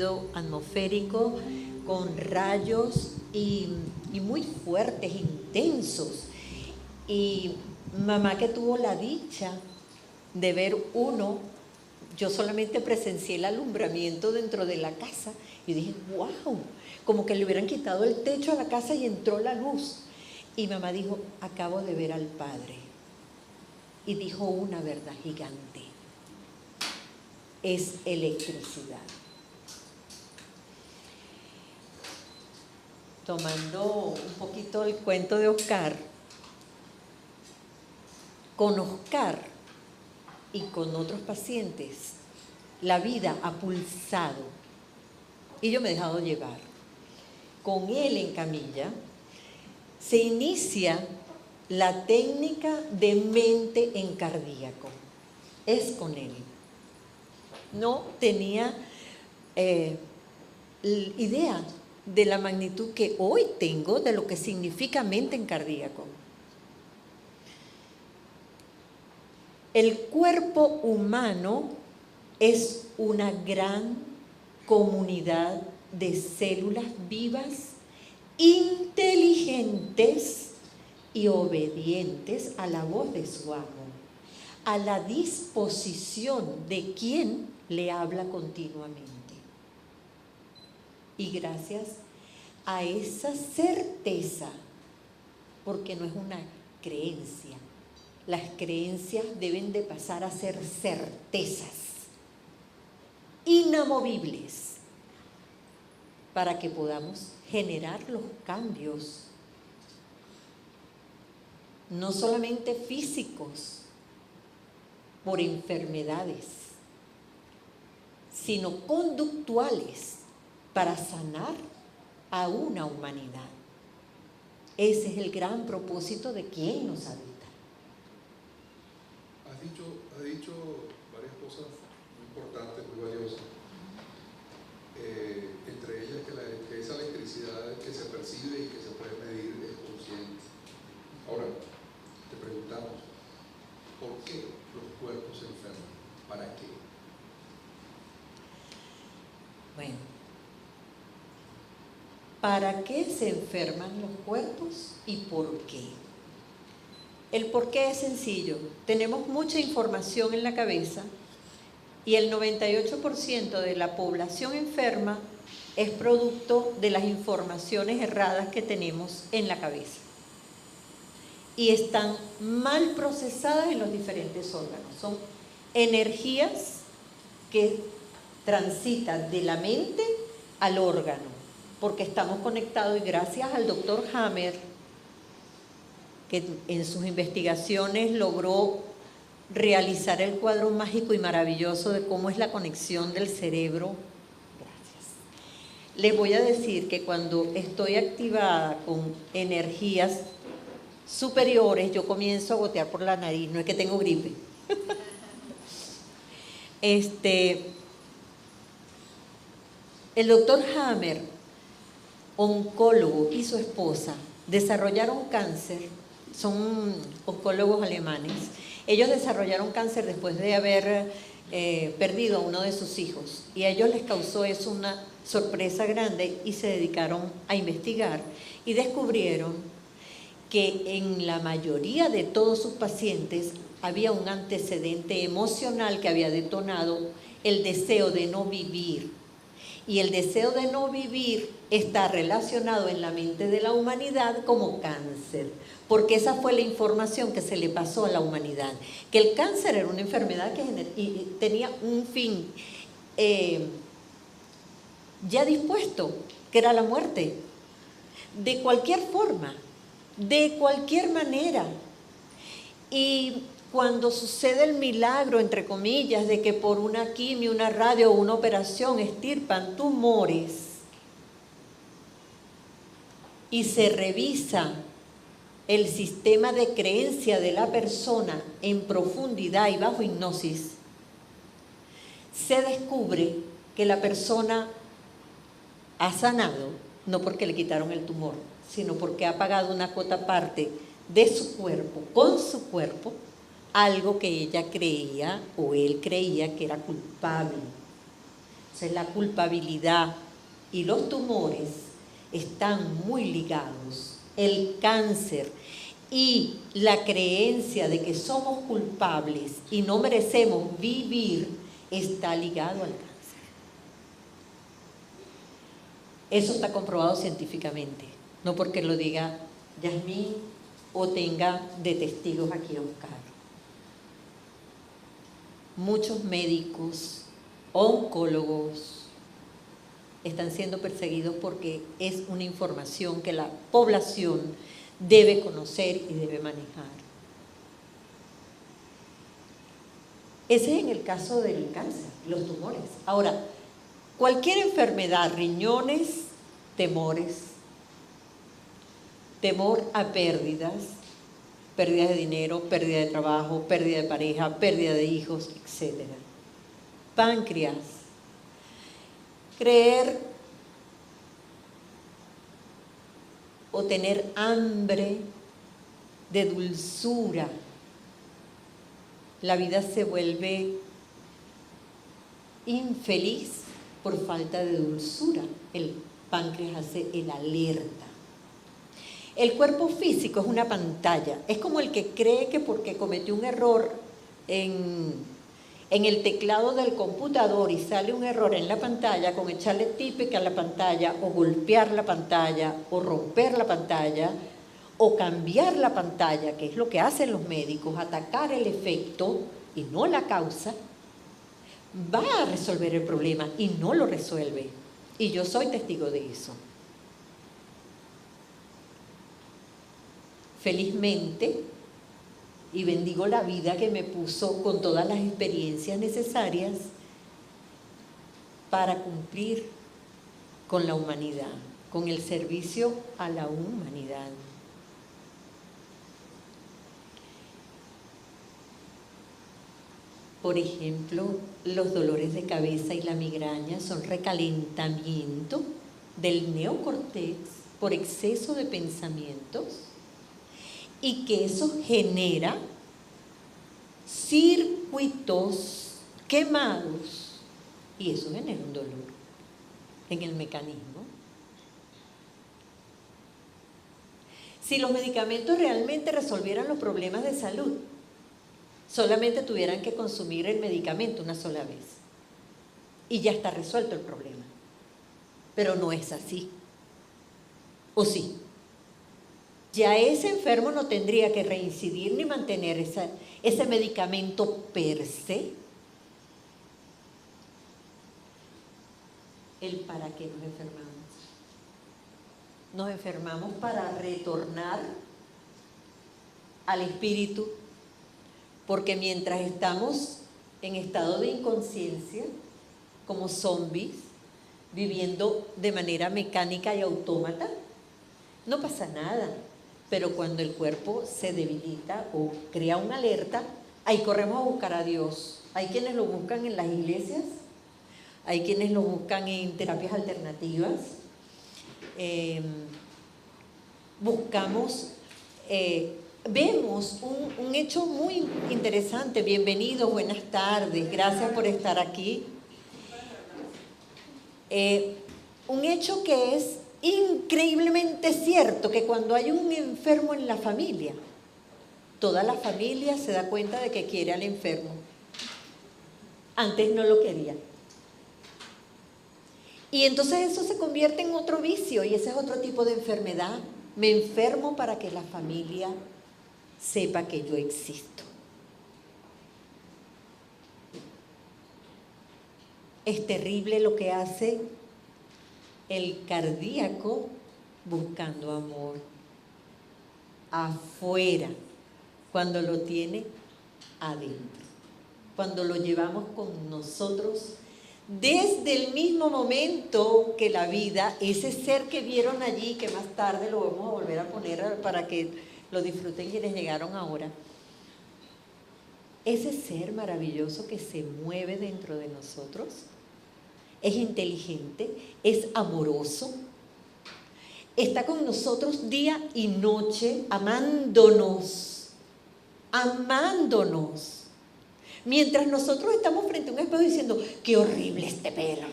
ruido atmosférico con rayos y muy fuertes, intensos. Y mamá, que tuvo la dicha de ver uno, yo solamente presencié el alumbramiento dentro de la casa y dije, wow, como que le hubieran quitado el techo a la casa y entró la luz. Y mamá dijo, acabo de ver al Padre. Y dijo una verdad gigante: es electricidad. Tomando un poquito el cuento de Oscar, con Oscar y con otros pacientes, la vida ha pulsado y yo me he dejado llevar. Con él en camilla se inicia la técnica de mente en cardíaco. Es con él. No tenía idea de la magnitud que hoy tengo de lo que significa mente en cardíaco. El cuerpo humano es una gran comunidad de células vivas, inteligentes y obedientes a la voz de su amo, a la disposición de quien le habla continuamente. Y gracias a esa certeza, porque no es una creencia, las creencias deben de pasar a ser certezas inamovibles para que podamos generar los cambios, no solamente físicos, por enfermedades, sino conductuales, para sanar a una humanidad. Ese es el gran propósito de quien nos habita. Has dicho varias cosas muy importantes, muy valiosas. Entre ellas que esa electricidad que se percibe y que se puede medir es consciente. Ahora, te preguntamos, ¿por qué los cuerpos se enferman? ¿Para qué? Bueno, ¿para qué se enferman los cuerpos y por qué? El por qué es sencillo. Tenemos mucha información en la cabeza y el 98% de la población enferma es producto de las informaciones erradas que tenemos en la cabeza. Y están mal procesadas en los diferentes órganos. Son energías que transitan de la mente al órgano, porque estamos conectados, y gracias al doctor Hammer, que en sus investigaciones logró realizar el cuadro mágico y maravilloso de cómo es la conexión del cerebro. Gracias. Les voy a decir que cuando estoy activada con energías superiores, yo comienzo a gotear por la nariz, no es que tengo gripe. El doctor Hammer, oncólogo, y su esposa desarrollaron cáncer, son oncólogos alemanes. Ellos desarrollaron cáncer después de haber perdido a uno de sus hijos, y a ellos les causó eso una sorpresa grande y se dedicaron a investigar y descubrieron que en la mayoría de todos sus pacientes había un antecedente emocional que había detonado el deseo de no vivir. Y el deseo de no vivir está relacionado en la mente de la humanidad como cáncer, porque esa fue la información que se le pasó a la humanidad, que el cáncer era una enfermedad que tenía un fin ya dispuesto, que era la muerte, de cualquier forma, de cualquier manera. Y cuando sucede el milagro, entre comillas, de que por una quimio, una radio o una operación extirpan tumores y se revisa el sistema de creencia de la persona en profundidad y bajo hipnosis, se descubre que la persona ha sanado, no porque le quitaron el tumor, sino porque ha pagado una cuota parte de su cuerpo, con su cuerpo, algo que ella creía o él creía que era culpable. Entonces la culpabilidad y los tumores están muy ligados. El cáncer y la creencia de que somos culpables y no merecemos vivir está ligado al cáncer. Eso está comprobado científicamente, no porque lo diga Yasmín o tenga de testigos aquí a Oscar. Muchos médicos, oncólogos, están siendo perseguidos porque es una información que la población debe conocer y debe manejar. Ese es en el caso del cáncer, los tumores. Ahora, cualquier enfermedad, riñones, temores, temor a pérdidas, pérdida de dinero, pérdida de trabajo, pérdida de pareja, pérdida de hijos, etc. Páncreas, creer o tener hambre de dulzura. La vida se vuelve infeliz por falta de dulzura. El páncreas hace el alerta. El cuerpo físico es una pantalla. Es como el que cree que porque cometió un error en el teclado del computador y sale un error en la pantalla, con echarle típica a la pantalla o golpear la pantalla o romper la pantalla o cambiar la pantalla, que es lo que hacen los médicos, atacar el efecto y no la causa, va a resolver el problema y no lo resuelve. Y yo soy testigo de eso. Felizmente, y bendigo la vida que me puso con todas las experiencias necesarias para cumplir con la humanidad, con el servicio a la humanidad. Por ejemplo, los dolores de cabeza y la migraña son recalentamiento del neocórtex por exceso de pensamientos y que eso genera circuitos quemados y eso genera un dolor en el mecanismo. Si los medicamentos realmente resolvieran los problemas de salud, solamente tuvieran que consumir el medicamento una sola vez y ya está resuelto el problema. Pero no es así. ¿O sí? Ya ese enfermo no tendría que reincidir ni mantener ese medicamento per se. ¿El para qué nos enfermamos? Nos enfermamos para retornar al espíritu, porque mientras estamos en estado de inconsciencia, como zombies, viviendo de manera mecánica y autómata, no pasa nada. Pero cuando el cuerpo se debilita o crea una alerta, ahí corremos a buscar a Dios. Hay quienes lo buscan en las iglesias, hay quienes lo buscan en terapias alternativas. Vemos un hecho muy interesante. Bienvenidos, buenas tardes, gracias por estar aquí. Un hecho que es increíblemente cierto, que cuando hay un enfermo en la familia, toda la familia se da cuenta de que quiere al enfermo. Antes no lo quería. Y entonces eso se convierte en otro vicio y ese es otro tipo de enfermedad. Me enfermo para que la familia sepa que yo existo. Es terrible lo que hace el cardíaco buscando amor afuera, cuando lo tiene adentro, cuando lo llevamos con nosotros desde el mismo momento que la vida, ese ser que vieron allí, que más tarde lo vamos a volver a poner para que lo disfruten quienes llegaron ahora, ese ser maravilloso que se mueve dentro de nosotros, es inteligente, es amoroso, está con nosotros día y noche, amándonos, mientras nosotros estamos frente a un espejo diciendo, qué horrible este pelo,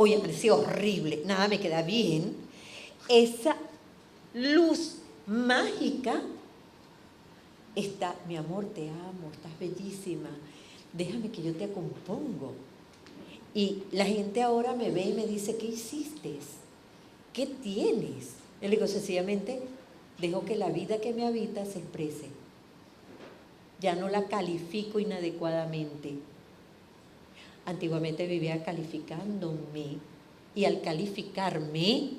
hoy amanecí horrible, nada me queda bien, esa luz mágica está, mi amor, te amo, estás bellísima, déjame que yo te acompongo. Y la gente ahora me ve y me dice, ¿qué hiciste? ¿Qué tienes? Yo le digo, sencillamente, dejo que la vida que me habita se exprese. Ya no la califico inadecuadamente. Antiguamente vivía calificándome y al calificarme,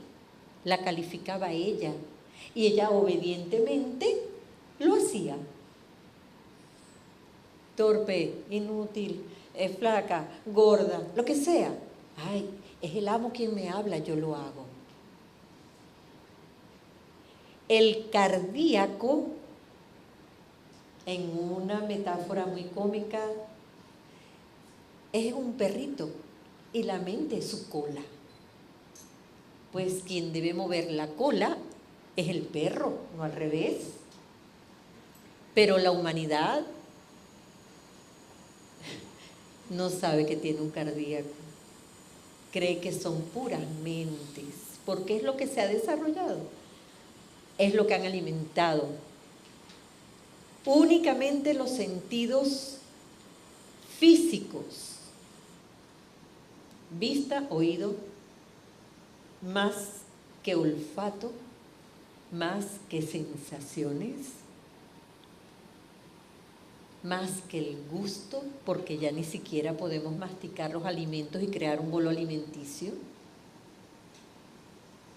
la calificaba ella. Y ella obedientemente lo hacía. Torpe, inútil, flaca, gorda, lo que sea. Ay, es el amo quien me habla, yo lo hago. El cardíaco, en una metáfora muy cómica, es un perrito y la mente es su cola. Pues quien debe mover la cola es el perro, no al revés. Pero la humanidad no sabe que tiene un cardíaco. Cree que son puras mentes, porque es lo que se ha desarrollado, es lo que han alimentado. Únicamente los sentidos físicos, vista, oído, más que olfato, más que sensaciones, más que el gusto, porque ya ni siquiera podemos masticar los alimentos y crear un bolo alimenticio.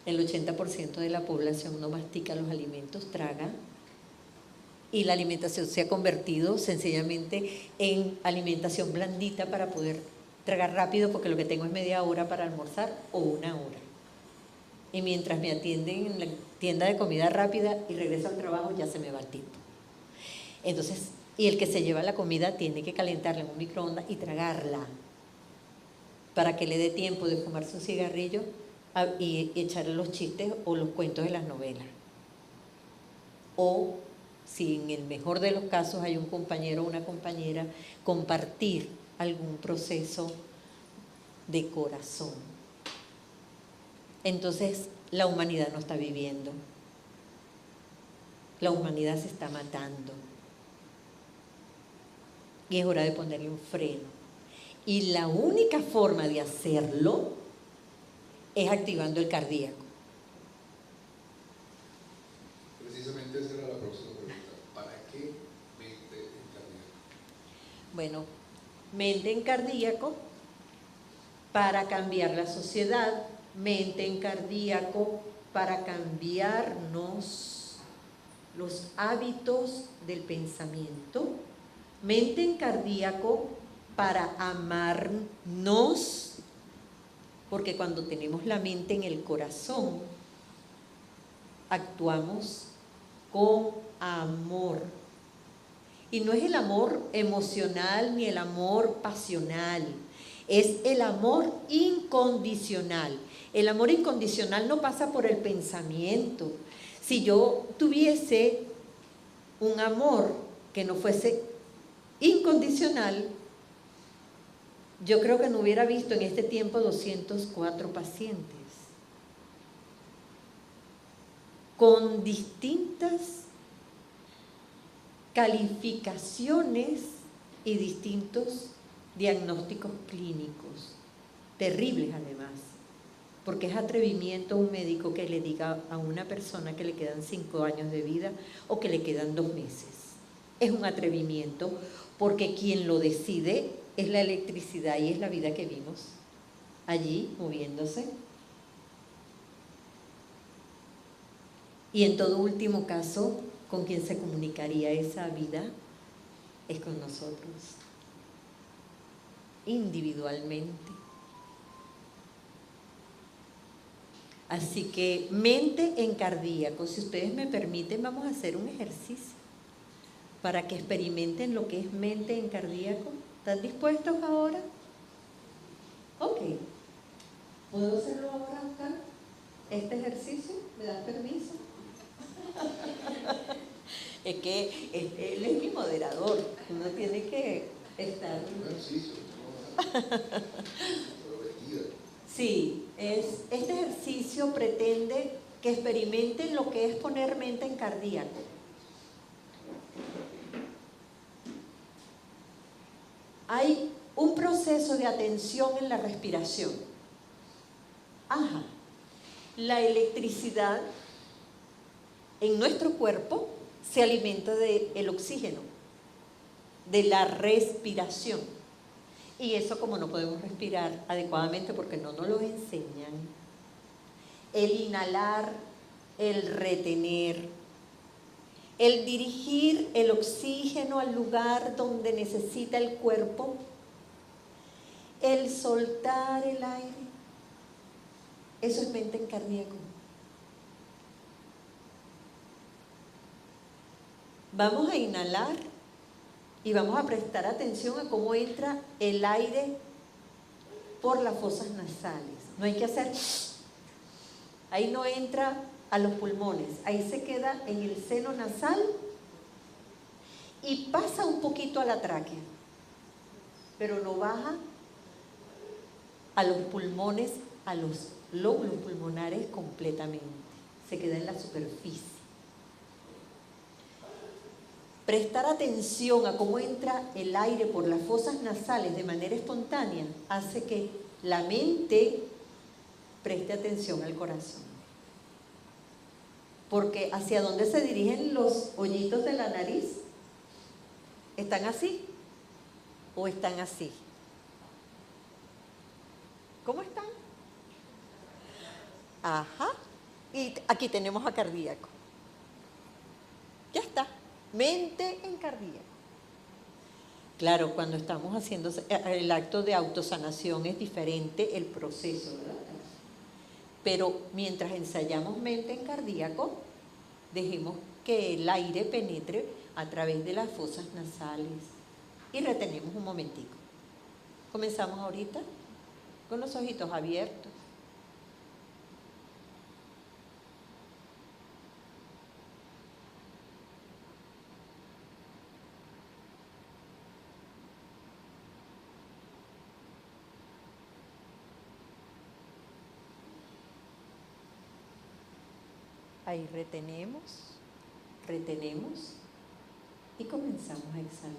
El 80% de la población no mastica los alimentos, traga. Y la alimentación se ha convertido sencillamente en alimentación blandita para poder tragar rápido, porque lo que tengo es media hora para almorzar o una hora. Y mientras me atienden en la tienda de comida rápida y regreso al trabajo, ya se me va el tiempo. Entonces, y el que se lleva la comida tiene que calentarla en un microondas y tragarla para que le dé tiempo de fumarse un cigarrillo y echarle los chistes o los cuentos de las novelas. O, si en el mejor de los casos hay un compañero o una compañera, compartir algún proceso de corazón. Entonces, la humanidad no está viviendo. La humanidad se está matando. Y es hora de ponerle un freno. Y la única forma de hacerlo es activando el cardíaco. Precisamente esa era la próxima pregunta. ¿Para qué mente en cardíaco? Bueno, mente en cardíaco para cambiar la sociedad, mente en cardíaco para cambiarnos los hábitos del pensamiento, mente en cardíaco para amarnos, porque cuando tenemos la mente en el corazón, actuamos con amor. Y no es el amor emocional ni el amor pasional, es el amor incondicional. El amor incondicional no pasa por el pensamiento. Si yo tuviese un amor que no fuese incondicional, yo creo que no hubiera visto en este tiempo 204 pacientes con distintas calificaciones y distintos diagnósticos clínicos, terribles además, porque es atrevimiento un médico que le diga a una persona que le quedan 5 años de vida o que le quedan 2 meses. Es un atrevimiento, porque quien lo decide es la electricidad y es la vida que vimos allí moviéndose. Y en todo último caso, con quien se comunicaría esa vida es con nosotros, individualmente. Así que mente en cardíaco. Si ustedes me permiten, vamos a hacer un ejercicio para que experimenten lo que es mente en cardíaco. ¿Están dispuestos ahora? Ok. ¿Puedo hacerlo ahora, Oscar? ¿Este ejercicio? ¿Me das permiso? Es que él es mi moderador. Uno tiene que estar... Un ejercicio, ¿no? Pero vestida. Sí, este ejercicio pretende que experimenten lo que es poner mente en cardíaco. Hay un proceso de atención en la respiración. Ajá. La electricidad en nuestro cuerpo se alimenta del oxígeno, de la respiración. Y eso, como no podemos respirar adecuadamente porque no nos lo enseñan, el inhalar, el retener, el dirigir el oxígeno al lugar donde necesita el cuerpo, el soltar el aire, eso es mente en cardíaco. Vamos a inhalar y vamos a prestar atención a cómo entra el aire por las fosas nasales. No hay que hacer... Ahí no entra a los pulmones, ahí se queda en el seno nasal y pasa un poquito a la tráquea, pero no baja a los pulmones, a los lóbulos pulmonares completamente, se queda en la superficie. Prestar atención a cómo entra el aire por las fosas nasales de manera espontánea hace que la mente preste atención al corazón. Porque ¿hacia dónde se dirigen los hoyitos de la nariz? ¿Están así? ¿O están así? ¿Cómo están? Ajá. Y aquí tenemos a cardíaco. Ya está. Mente en cardíaco. Claro, cuando estamos haciendo el acto de autosanación es diferente el proceso, ¿verdad? Pero mientras ensayamos mente en cardíaco, dejemos que el aire penetre a través de las fosas nasales y retenemos un momentico. Comenzamos ahorita con los ojitos abiertos. Ahí retenemos y comenzamos a exhalar.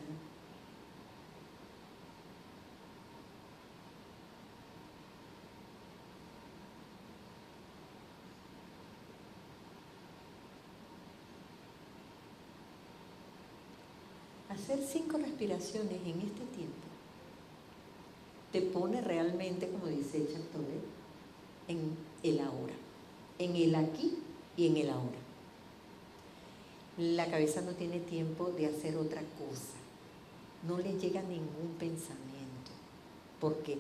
Hacer 5 respiraciones en este tiempo te pone realmente, como dice Chartolé, en el ahora, en el aquí y en el ahora. La cabeza no tiene tiempo de hacer otra cosa, no le llega ningún pensamiento, porque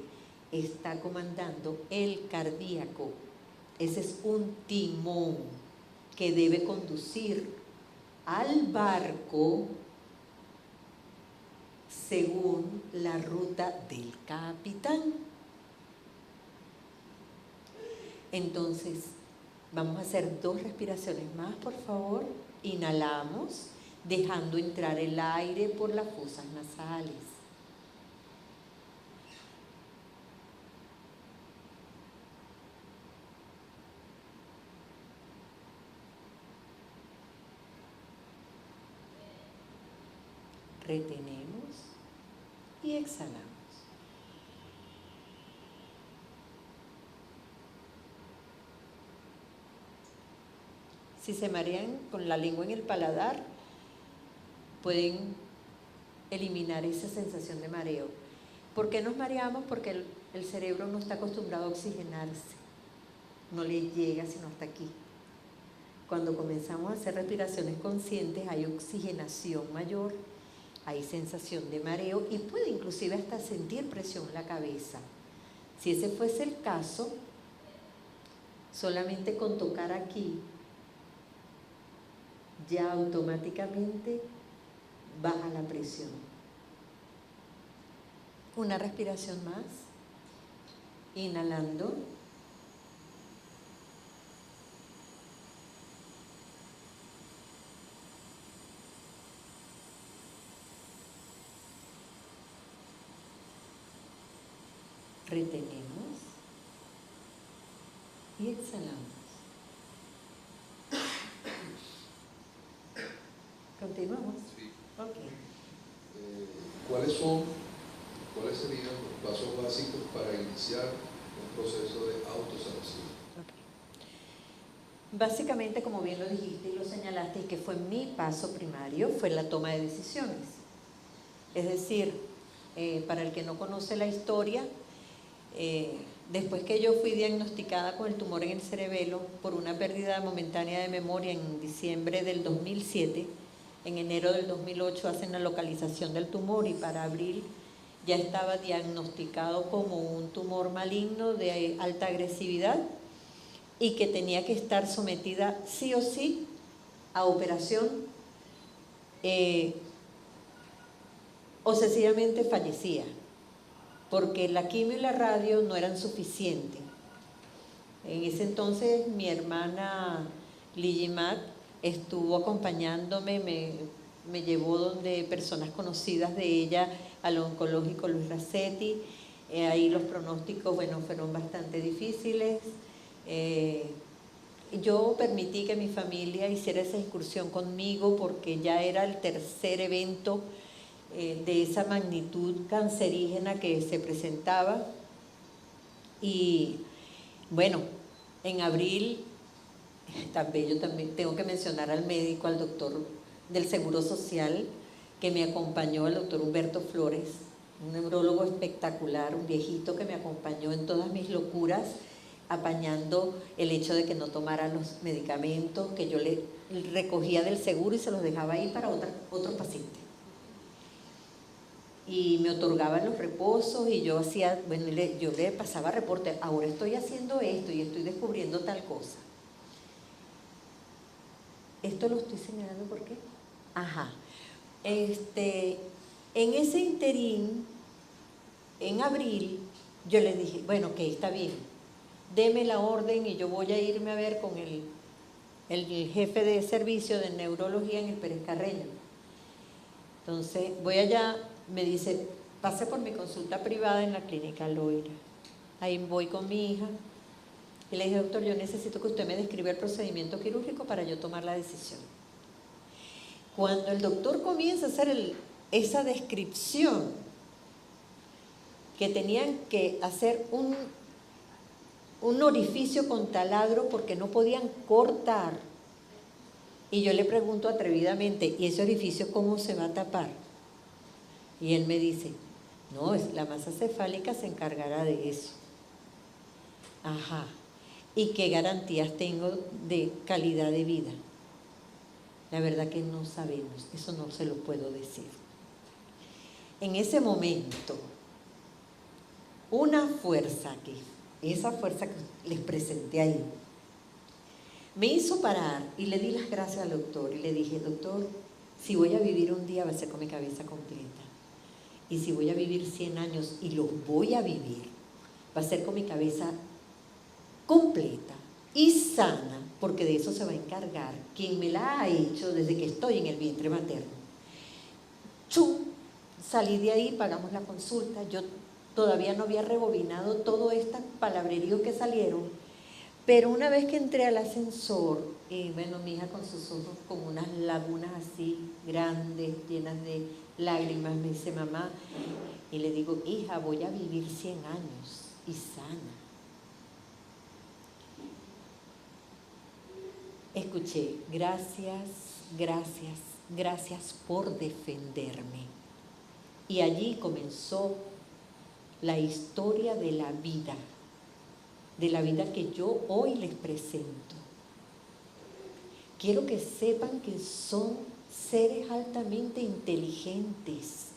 está comandando el cardíaco. Ese es un timón que debe conducir al barco según la ruta del capitán. Entonces, vamos a hacer 2 respiraciones más, por favor. Inhalamos, dejando entrar el aire por las fosas nasales. Retenemos y exhalamos. Si se marean con la lengua en el paladar, pueden eliminar esa sensación de mareo. ¿Por qué nos mareamos? Porque el cerebro no está acostumbrado a oxigenarse, no le llega sino hasta aquí. Cuando comenzamos a hacer respiraciones conscientes hay oxigenación mayor, hay sensación de mareo y puede inclusive hasta sentir presión en la cabeza. Si ese fuese el caso, solamente con tocar aquí, ya automáticamente baja la presión. Una respiración más, inhalando. Retenemos y exhalamos. ¿Continuamos? Sí. Ok. ¿Cuáles serían los pasos básicos para iniciar un proceso de autosanación? Básicamente, como bien lo dijiste y lo señalaste, y que fue mi paso primario, fue la toma de decisiones. Es decir, para el que no conoce la historia, después que yo fui diagnosticada con el tumor en el cerebelo por una pérdida momentánea de memoria en diciembre del 2007, en enero del 2008 hacen la localización del tumor y para abril ya estaba diagnosticado como un tumor maligno de alta agresividad y que tenía que estar sometida sí o sí a operación o sencillamente fallecía, porque la quimio y la radio no eran suficientes. En ese entonces mi hermana Ligimat estuvo acompañándome, me llevó donde personas conocidas de ella, al oncológico Luis Racetti. Ahí los pronósticos, bueno, fueron bastante difíciles. Yo permití que mi familia hiciera esa excursión conmigo porque ya era el tercer evento de esa magnitud cancerígena que se presentaba. Y bueno, en abril, yo también tengo que mencionar al médico, al doctor del Seguro Social, que me acompañó, el doctor Humberto Flores, un neurólogo espectacular, un viejito que me acompañó en todas mis locuras, apañando el hecho de que no tomara los medicamentos, que yo le recogía del seguro y se los dejaba ahí para otro paciente. Y me otorgaban los reposos y yo hacía, bueno, yo le pasaba reporte, ahora estoy haciendo esto y estoy descubriendo tal cosa. Esto lo estoy señalando ¿por qué? Ajá. En ese interín, en abril, yo le dije, bueno, ok, está bien, deme la orden y yo voy a irme a ver con el jefe de servicio de neurología en el Pérez Carreño. Entonces, voy allá, me dice, pase por mi consulta privada en la clínica Loira. Ahí voy con mi hija y le dije, doctor, yo necesito que usted me describa el procedimiento quirúrgico para yo tomar la decisión. Cuando el doctor comienza a hacer esa descripción, que tenían que hacer un orificio con taladro porque no podían cortar, y yo le pregunto atrevidamente, ¿y ese orificio cómo se va a tapar? Y él me dice, no, la masa cefálica se encargará de eso. Ajá. ¿Y qué garantías tengo de calidad de vida? La verdad que no sabemos, eso no se lo puedo decir. En ese momento, una fuerza esa fuerza que les presenté ahí, me hizo parar y le di las gracias al doctor y le dije, doctor, si voy a vivir un día va a ser con mi cabeza completa. Y si voy a vivir 100 años y los voy a vivir, va a ser con mi cabeza completa y sana, porque de eso se va a encargar quien me la ha hecho desde que estoy en el vientre materno. Salí de ahí, pagamos la consulta, yo todavía no había rebobinado todo estos palabreríos que salieron, pero una vez que entré al ascensor, y bueno, mi hija con sus ojos con unas lagunas así grandes, llenas de lágrimas, me dice, mamá, y le digo, hija, voy a vivir 100 años y sana. Escuché, gracias, gracias, gracias por defenderme. Y allí comenzó la historia de la vida que yo hoy les presento. Quiero que sepan que son seres altamente inteligentes,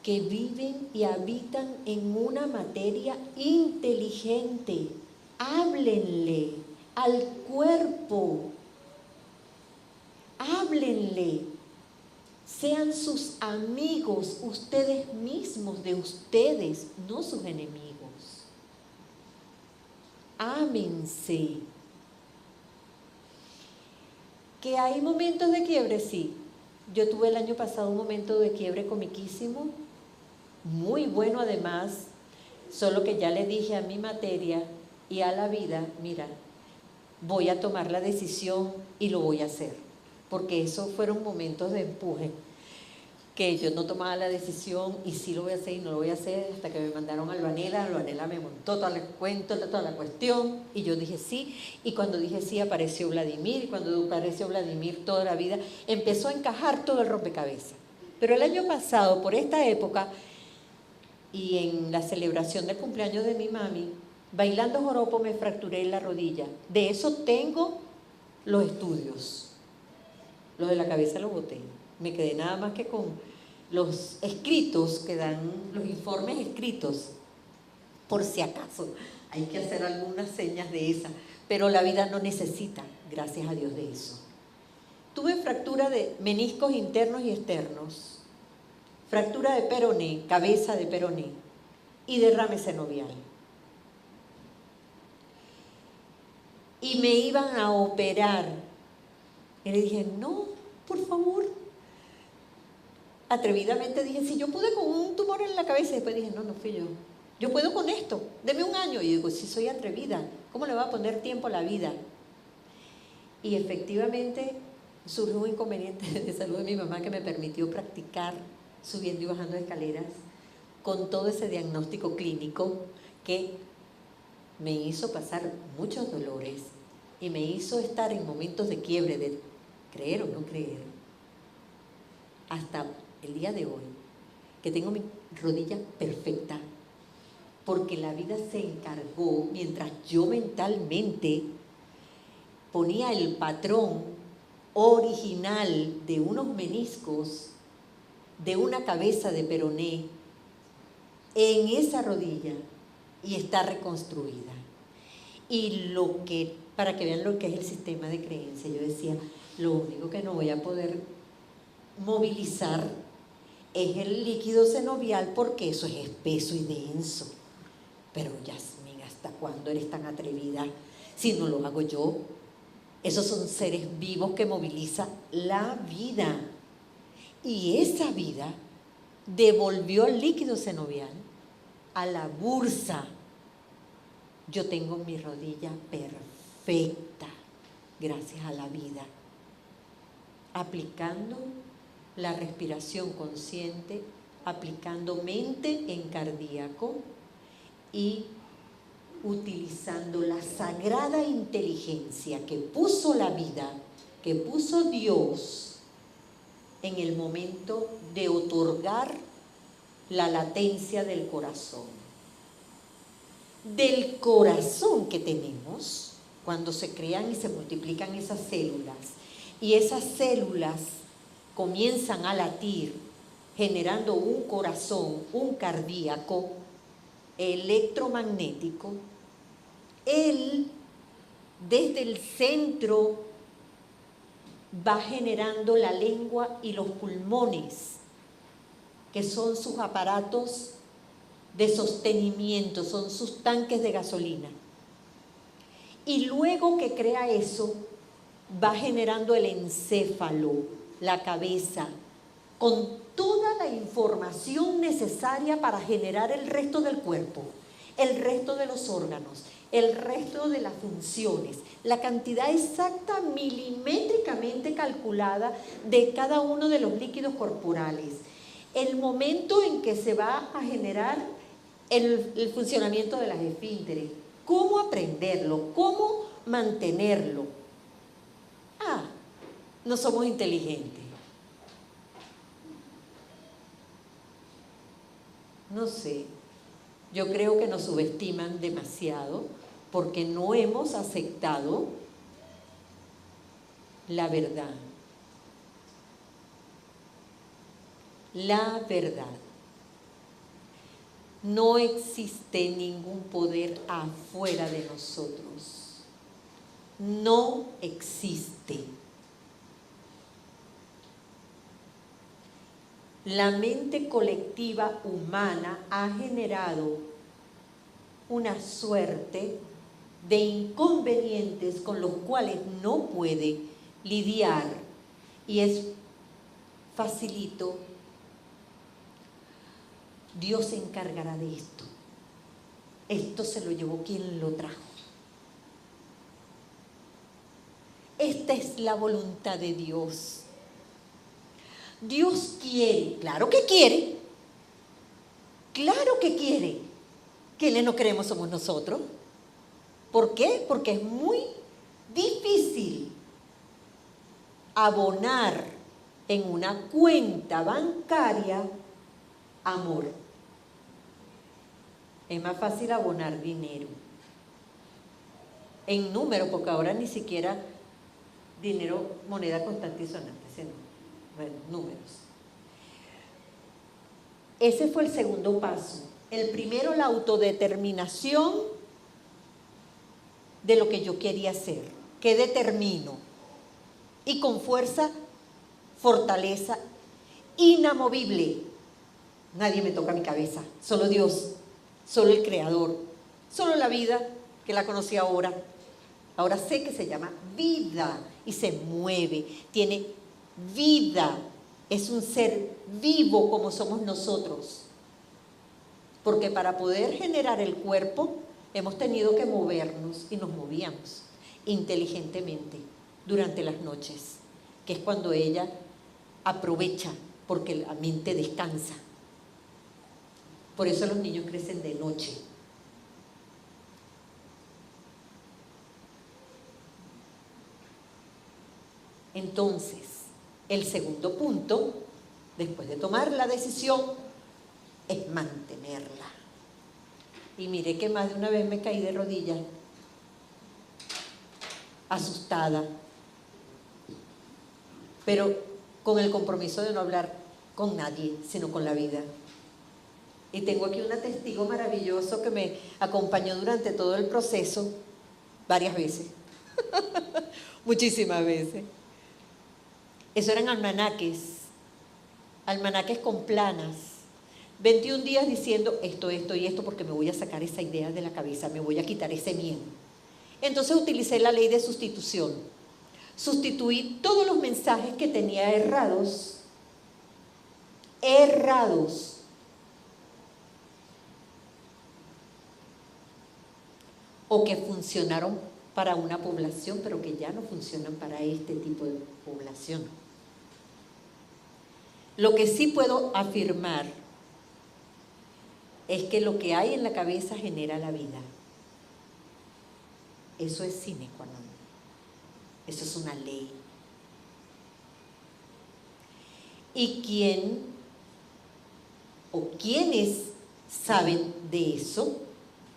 que viven y habitan en una materia inteligente. Háblenle al cuerpo, háblenle, sean sus amigos, ustedes mismos de ustedes, no sus enemigos. Ámense. ¿Que hay momentos de quiebre? Sí. Yo tuve el año pasado un momento de quiebre comiquísimo, muy bueno además, solo que ya le dije a mi materia, y a la vida, mira, voy a tomar la decisión y lo voy a hacer, porque esos fueron momentos de empuje, que yo no tomaba la decisión y sí lo voy a hacer y no lo voy a hacer, hasta que me mandaron a Albanela me montó todo el cuento, toda la cuestión, y yo dije sí, y cuando dije sí apareció Vladimir, y cuando apareció Vladimir toda la vida empezó a encajar todo el rompecabezas. Pero el año pasado, por esta época, y en la celebración del cumpleaños de mi mami, bailando joropo me fracturé la rodilla. De eso tengo los estudios, los de la cabeza los boté. Me quedé nada más que con los escritos que dan, los informes escritos, por si acaso. Hay que hacer algunas señas de esa, pero la vida no necesita, gracias a Dios, de eso. Tuve fractura de meniscos internos y externos, fractura de peroné, cabeza de peroné y derrame senovial. Y me iban a operar. Y le dije, no, por favor. Atrevidamente dije, si yo pude con un tumor en la cabeza, y después dije, no fui yo. Yo puedo con esto, deme un año. Y digo, si soy atrevida, ¿cómo le va a poner tiempo a la vida? Y efectivamente surgió un inconveniente de salud de mi mamá que me permitió practicar subiendo y bajando escaleras con todo ese diagnóstico clínico que me hizo pasar muchos dolores y me hizo estar en momentos de quiebre, de creer o no creer, hasta el día de hoy, que tengo mi rodilla perfecta, porque la vida se encargó, mientras yo mentalmente ponía el patrón original de unos meniscos, de una cabeza de peroné, en esa rodilla, y está reconstruida. Y para que vean lo que es el sistema de creencia, yo decía, lo único que no voy a poder movilizar es el líquido senovial, porque eso es espeso y denso. Pero Yasmín, ¿hasta cuándo eres tan atrevida? Si no lo hago yo. Esos son seres vivos que moviliza la vida. Y esa vida devolvió el líquido senovial a la bursa. Yo tengo mi rodilla perfecta, gracias a la vida, aplicando la respiración consciente, aplicando mente en cardíaco y utilizando la sagrada inteligencia que puso la vida, que puso Dios en el momento de otorgar la latencia del corazón. Del corazón que tenemos, cuando se crean y se multiplican esas células, y esas células comienzan a latir, generando un corazón, un cardíaco electromagnético, él desde el centro va generando la lengua y los pulmones, que son sus aparatos de sostenimiento, son sus tanques de gasolina. Y luego que crea eso, va generando el encéfalo, la cabeza, con toda la información necesaria para generar el resto del cuerpo, el resto de los órganos, el resto de las funciones, la cantidad exacta milimétricamente calculada de cada uno de los líquidos corporales, el momento en que se va a generar el funcionamiento de las esfínteres, cómo aprenderlo, cómo mantenerlo. No somos inteligentes. No sé, yo creo que nos subestiman demasiado porque no hemos aceptado la verdad. La verdad. No existe ningún poder afuera de nosotros. No existe. La mente colectiva humana ha generado una suerte de inconvenientes con los cuales no puede lidiar, y es facilito. Dios se encargará de esto. Esto se lo llevó quien lo trajo. es la voluntad de Dios. Dios quiere, claro que quiere, quienes no queremos somos nosotros. ¿Por qué? Porque es muy difícil abonar en una cuenta bancaria amor. Es más fácil abonar dinero en número, porque ahora ni siquiera dinero, moneda constante y sonante, sino números. Ese fue el segundo paso. El primero, la autodeterminación de lo que yo quería hacer. ¿Qué determino? Y con fuerza, fortaleza, inamovible. Nadie me toca mi cabeza, solo Dios, solo el Creador, solo la vida que la conocí ahora. Ahora sé que se llama vida y se mueve, tiene vida, es un ser vivo como somos nosotros. Porque para poder generar el cuerpo hemos tenido que movernos y nos movíamos inteligentemente durante las noches, que es cuando ella aprovecha porque la mente descansa. Por eso los niños crecen de noche. Entonces, el segundo punto, después de tomar la decisión, es mantenerla. Y miré que más de una vez me caí de rodillas, asustada, pero con el compromiso de no hablar con nadie, sino con la vida. Y tengo aquí un testigo maravilloso que me acompañó durante todo el proceso, varias veces, muchísimas veces. Eso eran almanaques con planas, 21 días diciendo esto y esto, porque me voy a sacar esa idea de la cabeza, me voy a quitar ese miedo. Entonces utilicé la ley de sustitución. Sustituí todos los mensajes que tenía errados, o que funcionaron para una población, pero que ya no funcionan para este tipo de población. Lo que sí puedo afirmar es que lo que hay en la cabeza genera la vida. Eso es sine qua non. Eso es una ley. ¿Y quién o quiénes saben de eso?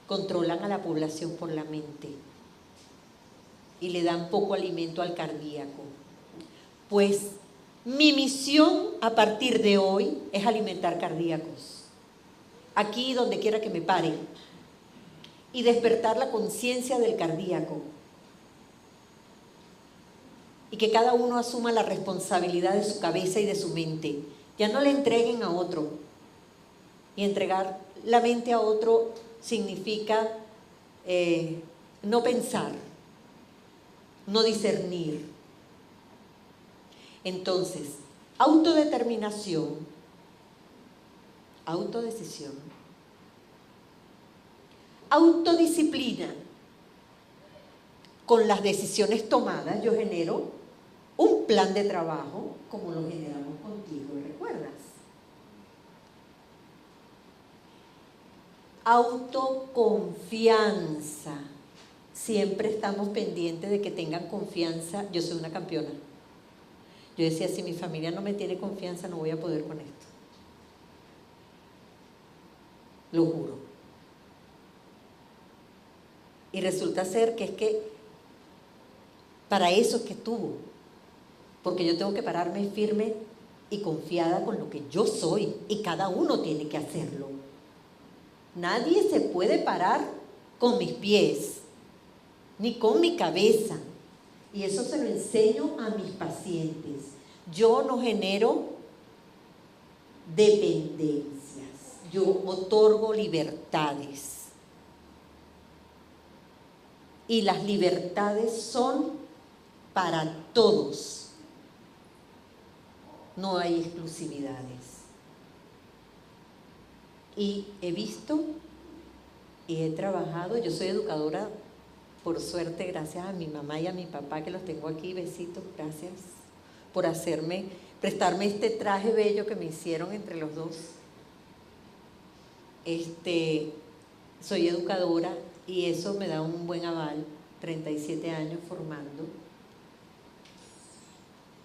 Controlan a la población por la mente y le dan poco alimento al cardíaco. Pues mi misión a partir de hoy es alimentar cardíacos, aquí donde quiera que me pare, y despertar la conciencia del cardíaco. Y que cada uno asuma la responsabilidad de su cabeza y de su mente. Ya no le entreguen a otro. Y entregar la mente a otro significa no pensar, no discernir. Entonces, autodeterminación, autodecisión, autodisciplina. Con las decisiones tomadas yo genero un plan de trabajo como lo generamos contigo, ¿recuerdas? Autoconfianza. Siempre estamos pendientes de que tengan confianza. Yo soy una campeona. Yo decía, si mi familia no me tiene confianza, no voy a poder con esto. Lo juro. Y resulta ser que es que para eso es que estuvo. Porque yo tengo que pararme firme y confiada con lo que yo soy. Y cada uno tiene que hacerlo. Nadie se puede parar con mis pies, ni con mi cabeza. Y eso se lo enseño a mis pacientes. Yo no genero dependencias. Yo otorgo libertades. Y las libertades son para todos. No hay exclusividades. Y he visto y he trabajado, yo soy educadora Por suerte, gracias a mi mamá y a mi papá que los tengo aquí, besitos, gracias por prestarme este traje bello que me hicieron entre los dos. Soy educadora y eso me da un buen aval, 37 años formando,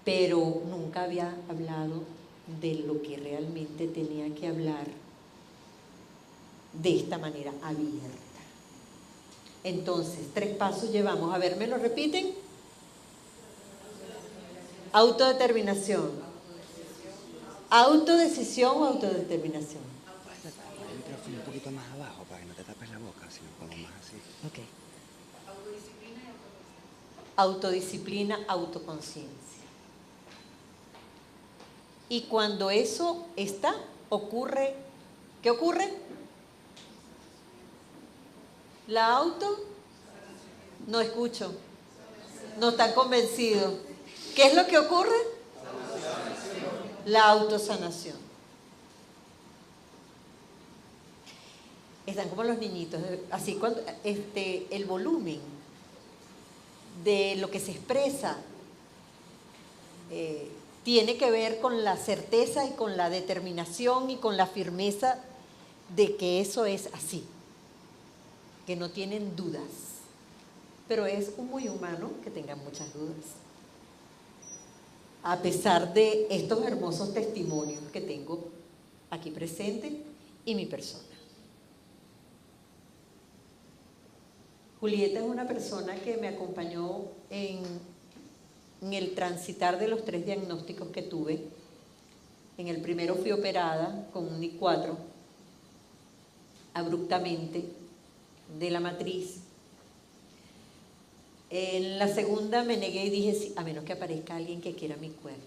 pero nunca había hablado de lo que realmente tenía que hablar de esta manera abierta. Entonces, 3 pasos llevamos. A ver, ¿me lo repiten? Autodeterminación. Autodecisión o autodeterminación. El micrófono un poquito más abajo para que no te tapes la boca, sino como más así. Ok. Autodisciplina, autoconciencia. Y cuando eso está, ocurre, ¿qué ocurre? La no escucho, no están convencidos. ¿Qué es lo que ocurre? La autosanación. Están como los niñitos, así cuando el volumen de lo que se expresa tiene que ver con la certeza y con la determinación y con la firmeza de que eso es así, que no tienen dudas, pero es muy humano que tengan muchas dudas, a pesar de estos hermosos testimonios que tengo aquí presente y mi persona. Julieta es una persona que me acompañó en el transitar de los 3 diagnósticos que tuve. En el primero fui operada con un I4 abruptamente de la matriz. En la segunda me negué y dije, sí, a menos que aparezca alguien que quiera mi cuerpo.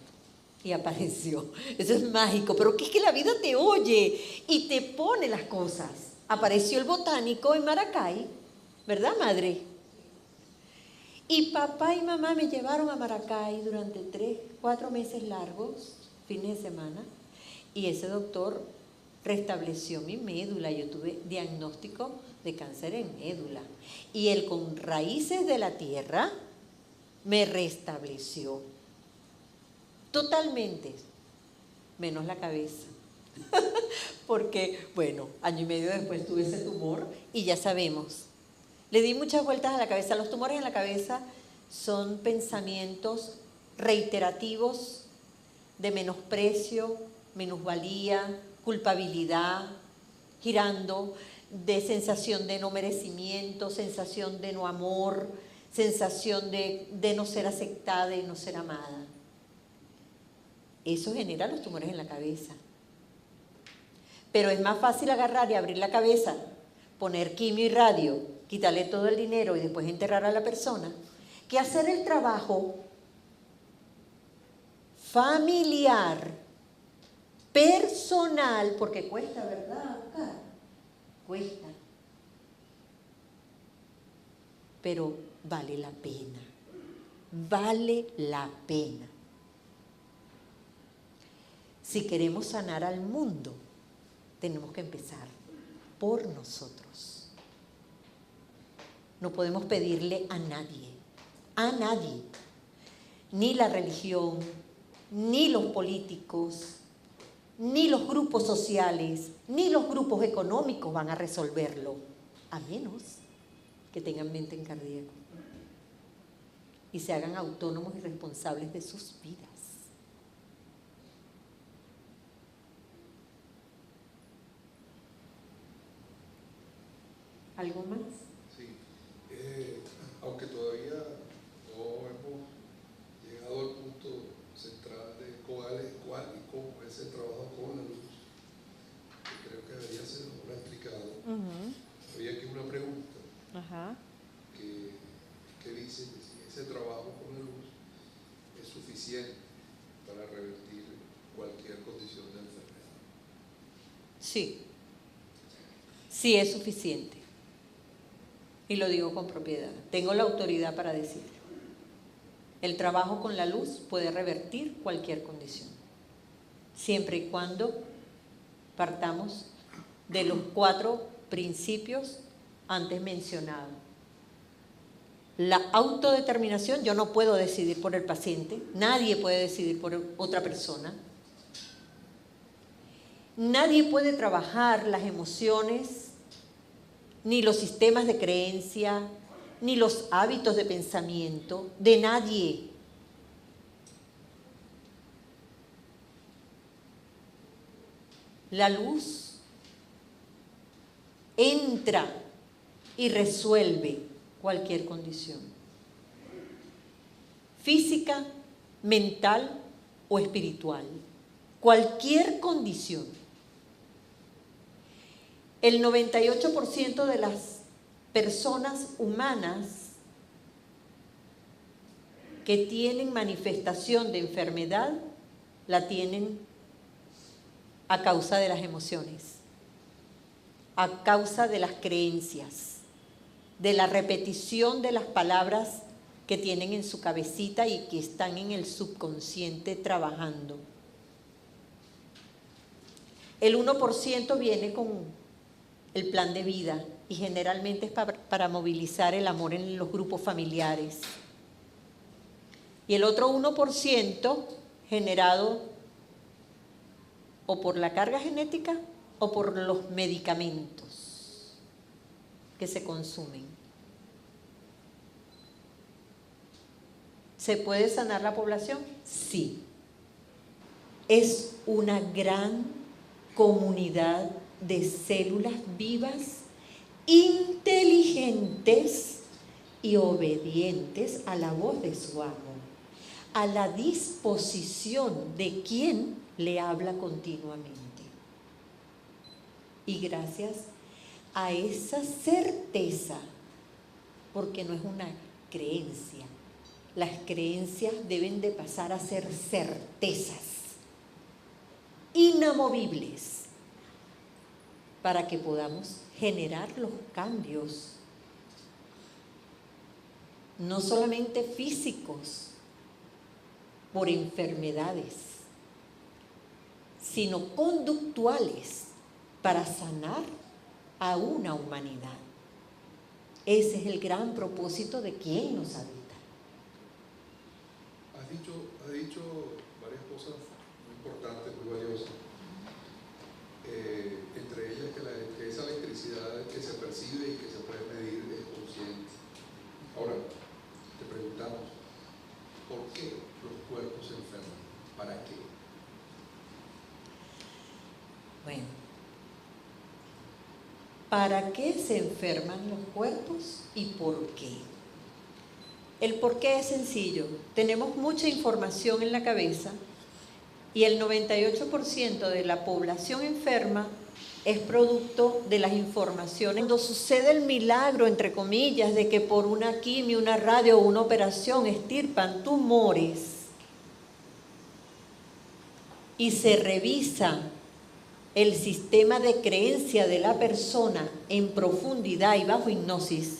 Y apareció. Eso es mágico, pero que es que la vida te oye y te pone las cosas. Apareció el botánico en Maracay, ¿verdad, madre? Y papá y mamá me llevaron a Maracay durante 3, 4 meses largos, fines de semana, y ese doctor restableció mi médula. Yo tuve diagnóstico de cáncer en médula. Y él con raíces de la tierra me restableció totalmente, menos la cabeza. Porque, bueno, 1 año y medio después tuve ese tumor y ya sabemos. Le di muchas vueltas a la cabeza. Los tumores en la cabeza son pensamientos reiterativos de menosprecio, minusvalía, culpabilidad, girando, de sensación de no merecimiento, sensación de no amor, sensación de no ser aceptada y no ser amada. Eso genera los tumores en la cabeza. Pero es más fácil agarrar y abrir la cabeza, poner quimio y radio, quitarle todo el dinero y después enterrar a la persona, que hacer el trabajo familiar, personal, porque cuesta, ¿verdad, Oscar? Cuesta. Pero vale la pena. Vale la pena. Si queremos sanar al mundo, tenemos que empezar por nosotros. No podemos pedirle a nadie, ni la religión, ni los políticos, ni los grupos sociales, ni los grupos económicos van a resolverlo, a menos que tengan mente en cardíaco y se hagan autónomos y responsables de sus vidas. ¿Algo más? Sí, aunque todavía no hemos llegado al punto central de cuál y cómo es el trabajo con la luz, que creo que debería ser mejor explicado. Había aquí una pregunta que dice que si ese trabajo con la luz es suficiente para revertir cualquier condición de enfermedad. Sí, sí es suficiente. Y lo digo con propiedad. Tengo la autoridad para decirlo. El trabajo con la luz puede revertir cualquier condición, siempre y cuando partamos de los 4 principios antes mencionados. La autodeterminación, yo no puedo decidir por el paciente, nadie puede decidir por otra persona. Nadie puede trabajar las emociones, ni los sistemas de creencia, ni los hábitos de pensamiento de nadie. La luz entra y resuelve cualquier condición, física, mental o espiritual, cualquier condición. El 98% de las personas humanas que tienen manifestación de enfermedad la tienen a causa de las emociones, a causa de las creencias, de la repetición de las palabras que tienen en su cabecita y que están en el subconsciente trabajando. El 1% viene con el plan de vida y generalmente es para movilizar el amor en los grupos familiares. Y el otro 1% generado o por la carga genética o por los medicamentos que se consumen. ¿Se puede sanar la población? Sí. Es una gran comunidad de células vivas, inteligentes y obedientes a la voz de su amo, a la disposición de quien le habla continuamente. Y gracias a esa certeza, porque no es una creencia, las creencias deben de pasar a ser certezas inamovibles para que podamos generar los cambios, no solamente físicos, por enfermedades, sino conductuales para sanar a una humanidad. Ese es el gran propósito de quien nos habita. Has dicho varias cosas muy importantes, muy valiosas. Entre ellas que esa electricidad que se percibe y que se puede medir es consciente. Ahora, te preguntamos, ¿por qué los cuerpos se enferman? ¿Para qué? Bueno, ¿para qué se enferman los cuerpos y por qué? El por qué es sencillo. Tenemos mucha información en la cabeza y el 98% de la población enferma es producto de las informaciones. Cuando sucede el milagro, entre comillas, de que por una quimio, una radio o una operación extirpan tumores y se revisa el sistema de creencia de la persona en profundidad y bajo hipnosis,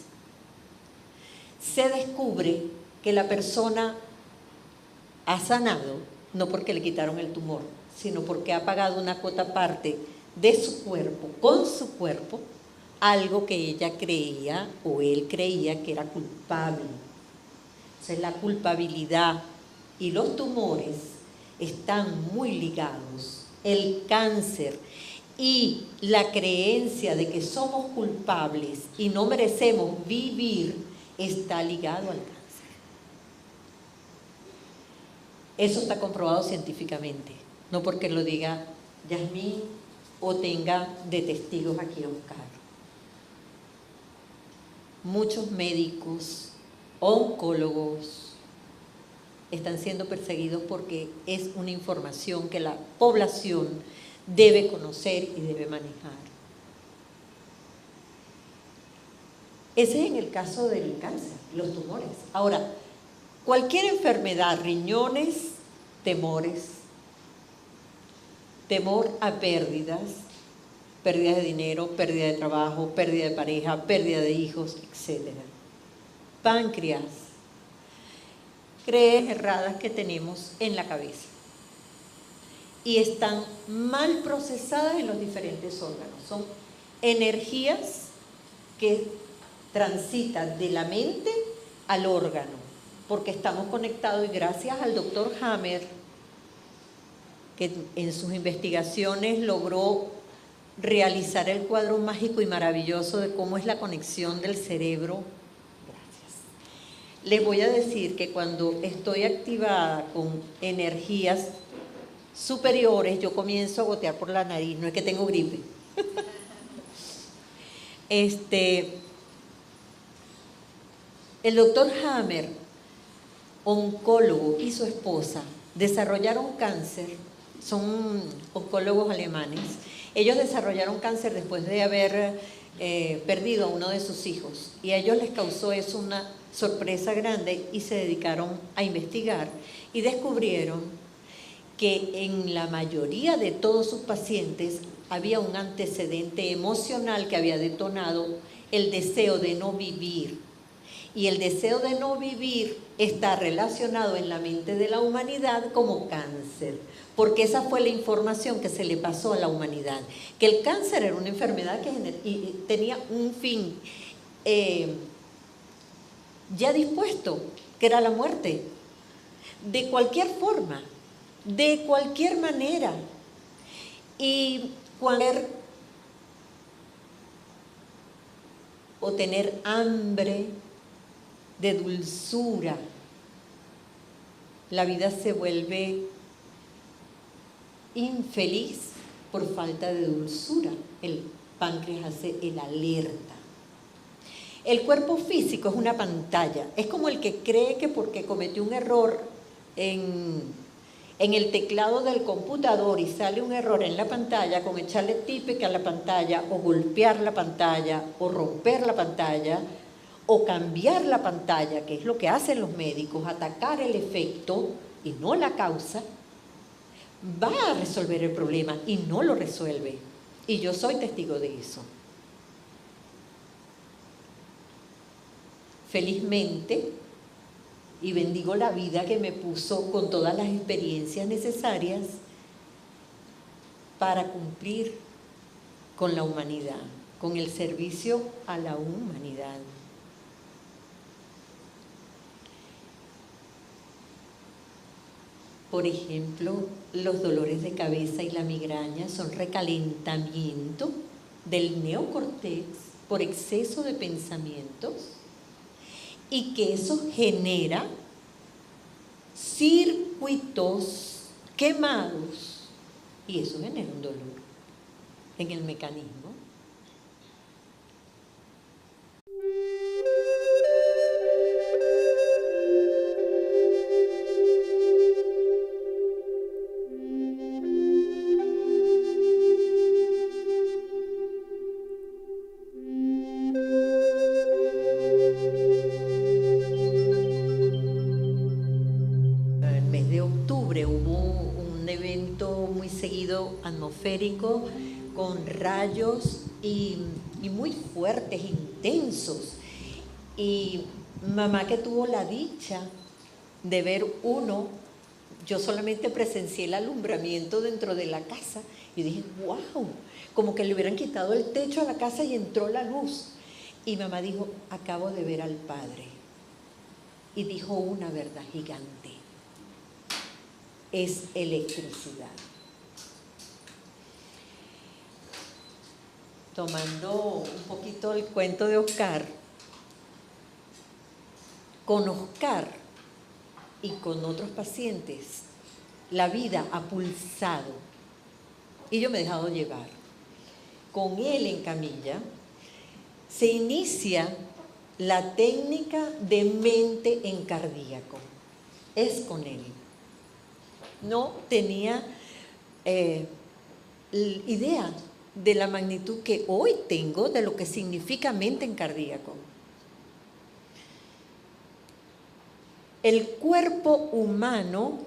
se descubre que la persona ha sanado, no porque le quitaron el tumor, sino porque ha pagado una cuota parte de su cuerpo, con su cuerpo, algo que ella creía o él creía que era culpable. Entonces la culpabilidad y los tumores están muy ligados. El cáncer y la creencia de que somos culpables y no merecemos vivir está ligado al cáncer. Eso está comprobado científicamente, no porque lo diga Yasmín o tenga de testigos aquí a Oscar. Muchos médicos, oncólogos, están siendo perseguidos porque es una información que la población debe conocer y debe manejar. Ese es en el caso del cáncer, los tumores. Ahora, cualquier enfermedad, riñones, temores, temor a pérdidas, pérdida de dinero, pérdida de trabajo, pérdida de pareja, pérdida de hijos, etc. Páncreas, creencias erradas que tenemos en la cabeza y están mal procesadas en los diferentes órganos. Son energías que transitan de la mente al órgano, porque estamos conectados y gracias al doctor Hammer, que en sus investigaciones logró realizar el cuadro mágico y maravilloso de cómo es la conexión del cerebro. Gracias. Les voy a decir que cuando estoy activada con energías superiores, yo comienzo a gotear por la nariz, no es que tengo gripe. El doctor Hammer, oncólogo, y su esposa desarrollaron cáncer, son oncólogos alemanes. Ellos desarrollaron cáncer después de haber perdido a uno de sus hijos y a ellos les causó eso una sorpresa grande y se dedicaron a investigar y descubrieron que en la mayoría de todos sus pacientes había un antecedente emocional que había detonado el deseo de no vivir. Y el deseo de no vivir está relacionado en la mente de la humanidad como cáncer, porque esa fue la información que se le pasó a la humanidad, que el cáncer era una enfermedad que tenía un fin ya dispuesto, que era la muerte, de cualquier forma, de cualquier manera. Y o tener hambre de dulzura, la vida se vuelve infeliz por falta de dulzura. El páncreas hace el alerta. El cuerpo físico es una pantalla, es como el que cree que porque cometió un error en el teclado del computador y sale un error en la pantalla, con echarle típica a la pantalla o golpear la pantalla o romper la pantalla o cambiar la pantalla, que es lo que hacen los médicos, atacar el efecto y no la causa, va a resolver el problema y no lo resuelve. Y yo soy testigo de eso. Felizmente, y bendigo la vida que me puso con todas las experiencias necesarias para cumplir con la humanidad, con el servicio a la humanidad. Por ejemplo, los dolores de cabeza y la migraña son recalentamiento del neocortex por exceso de pensamientos y que eso genera circuitos quemados y eso genera un dolor en el mecanismo. Atmosférico con rayos y muy fuertes, intensos, y mamá que tuvo la dicha de ver uno, yo solamente presencié el alumbramiento dentro de la casa y dije, wow, como que le hubieran quitado el techo a la casa y entró la luz, y mamá dijo, acabo de ver al Padre, y dijo una verdad gigante, es electricidad. Tomando un poquito el cuento de Oscar, con Oscar y con otros pacientes, la vida ha pulsado y yo me he dejado llevar. Con él en camilla, se inicia la técnica de mente en cardíaco. Es con él. No tenía idea de la magnitud que hoy tengo de lo que significa mente en cardíaco. El cuerpo humano